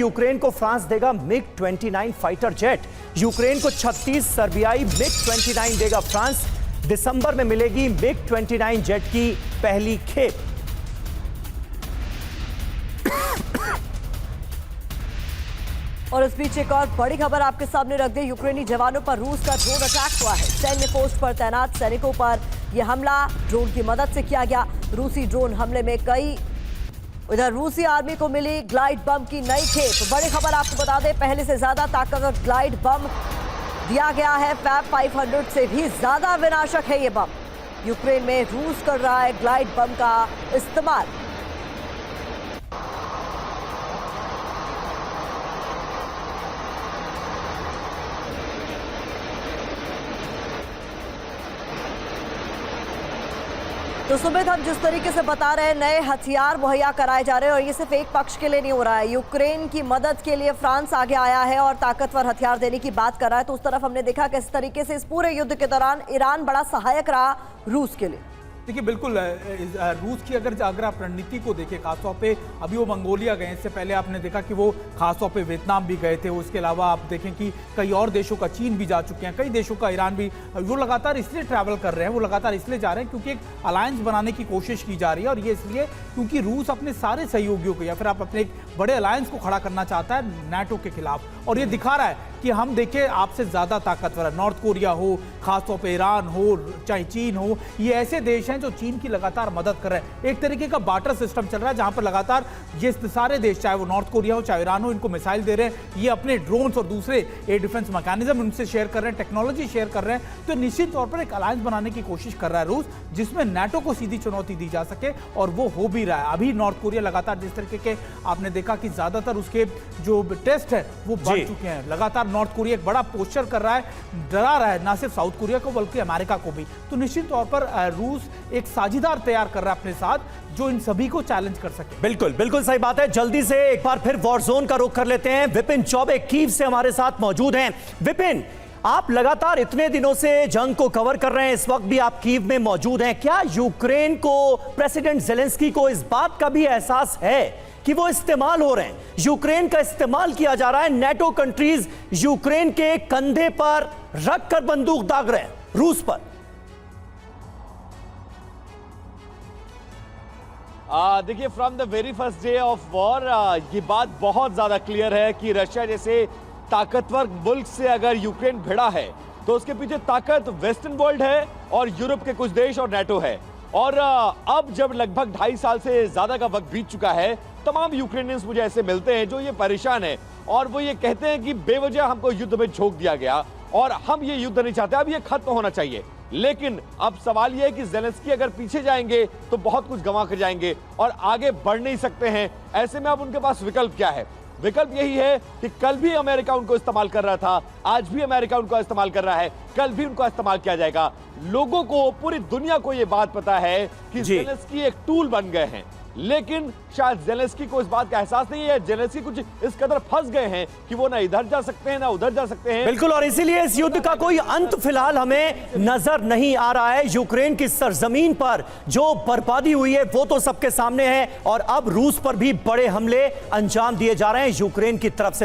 Ukraine को France देगा MiG-29 fighter jet. Ukraine को 36 सर्बियाई MiG-29 देगा फ्रांस। दिसंबर में मिलेगी MiG-29 जेट की पहली खेप। और इस बीच एक और बड़ी खबर आपके सामने रख दे। यूक्रेनी जवानों पर रूस का ड्रोन अटैक हुआ है। सैन्य पोस्ट पर तैनात सैनिकों पर यह हमला ड्रोन की मदद से किया गया। रूसी ड्रोन हमले में उधर रूसी आर्मी को मिली ग्लाइड बम की नई खेप। बड़ी खबर आपको बता दें, पहले से ज्यादा ताकतवर ग्लाइड बम दिया गया है। फैब 500 से भी ज्यादा विनाशक है ये बम। यूक्रेन में रूस कर रहा है ग्लाइड बम का इस्तेमाल। तो सुमित, हम जिस तरीके से बता रहे हैं, नए हथियार मुहैया कराए जा रहे हैं और ये सिर्फ एक पक्ष के लिए नहीं हो रहा है। यूक्रेन की मदद के लिए फ्रांस आगे आया है और ताकतवर हथियार देने की बात कर रहा है। तो उस तरफ हमने देखा किस तरीके से इस पूरे युद्ध के दौरान ईरान बड़ा सहायक रहा रूस के लिए। देखिए, बिल्कुल रूस की अगर आप रणनीति को देखें, खासतौर पे अभी वो मंगोलिया गए, इससे पहले आपने देखा कि वो खासतौर पे वियतनाम भी गए थे। उसके अलावा आप देखें कि कई और देशों का, चीन भी जा चुके हैं, कई देशों का, ईरान भी। वो लगातार इसलिए ट्रैवल कर रहे हैं, वो लगातार इसलिए जा रहे हैं क्योंकि एक अलायंस बनाने की कोशिश की जा रही है। और ये इसलिए क्योंकि रूस अपने सारे सहयोगियों को, या फिर आप अपने एक बड़े अलायंस को खड़ा करना चाहता है नाटो के खिलाफ। और ये दिखा रहा है कि हम देखिए आपसे ज्यादा ताकतवर है। नॉर्थ कोरिया हो, खासतौर पे ईरान हो, चाहे चीन हो, ये ऐसे देश हैं जो चीन की लगातार मदद कर रहे हैं। एक तरीके का बार्टर सिस्टम चल रहा है, जहां पर लगातार ये सारे देश, चाहे वो नॉर्थ कोरिया हो, चाहे ईरान हो, इनको मिसाइल दे रहे हैं। ये अपने ड्रोन्स और दूसरे एयर डिफेंस मैकेनिज्म उनसे शेयर कर रहे हैं, टेक्नोलॉजी शेयर कर रहे हैं। तो निश्चित तौर पर एक अलायंस बनाने की कोशिश कर रहा है रूस, जिसमें नाटो को सीधी चुनौती दी जा सके, और वो हो भी रहा है। अभी नॉर्थ कोरिया लगातार जिस तरीके के आपने देखा कि ज्यादातर उसके जो टेस्ट है वो बढ़ चुके हैं। लगातार नॉर्थ कोरिया एक बड़ा पोस्चर कर रहा है, डरा रहा है ना सिर्फ साउथ कोरिया को बल्कि अमेरिका को भी। तो निश्चित तौर पर रूस एक साझीदार तैयार कर रहा है अपने साथ, जो इन सभी को चैलेंज कर सके। बिल्कुल बिल्कुल सही बात है। जल्दी से एक बार फिर वॉर जोन का रुख कर लेते हैं। विपिन चौबे कीव से हमारे साथ मौजूद हैं। विपिन, आप लगातार इतने दिनों से जंग को कवर कर रहे हैं, इस वक्त भी आप कीव में मौजूद हैं। क्या यूक्रेन को, प्रेसिडेंट ज़ेलेंस्की को इस बात का भी एहसास है कि वो इस्तेमाल हो रहे हैं, यूक्रेन का इस्तेमाल किया जा रहा है? नेटो कंट्रीज यूक्रेन के कंधे पर रखकर बंदूक दाग रहे हैं रूस पर। देखिए, from the very first day of war ये बात बहुत ज्यादा क्लियर है कि रशिया जैसे ताकतवर मुल्क से अगर यूक्रेन भिड़ा है तो उसके पीछे ताकत वेस्टर्न वर्ल्ड है और यूरोप के कुछ देश और नेटो है। और अब जब लगभग 2.5 साल से ज्यादा का वक्त बीत चुका है, तमाम यूक्रेनियंस मुझे ऐसे मिलते हैं जो ये परेशान है और वो ये कहते हैं कि बेवजह हमको युद्ध में झोंक दिया गया और हम ये युद्ध नहीं चाहते, अब ये खत्म होना चाहिए। लेकिन अब सवाल ये है कि ज़ेलेंस्की अगर पीछे जाएंगे तो बहुत कुछ गंवा कर जाएंगे और आगे बढ़ नहीं सकते हैं। ऐसे में अब उनके पास विकल्प क्या है? विकल्प यही है कि कल भी अमेरिका उनको इस्तेमाल कर रहा था, आज भी अमेरिका उनको इस्तेमाल कर रहा है, कल भी उनको इस्तेमाल किया जाएगा। लोगों को, पूरी दुनिया को यह बात पता है कि ज़ेलेंस्की एक टूल बन गए हैं, लेकिन शायद ज़ेलेंस्की को इस बात का एहसास नहीं है। ज़ेलेंस्की कुछ इस कदर फंस गए हैं कि वो ना इधर जा सकते हैं ना उधर जा सकते हैं। बिल्कुल, और इसीलिए इस युद्ध का कोई अंत फिलहाल हमें नजर नहीं आ रहा है। यूक्रेन की सरजमीन पर जो बर्बादी हुई है वो तो सबके सामने है, और अब रूस पर भी बड़े हमले अंजाम दिए जा रहे हैं यूक्रेन की तरफ से।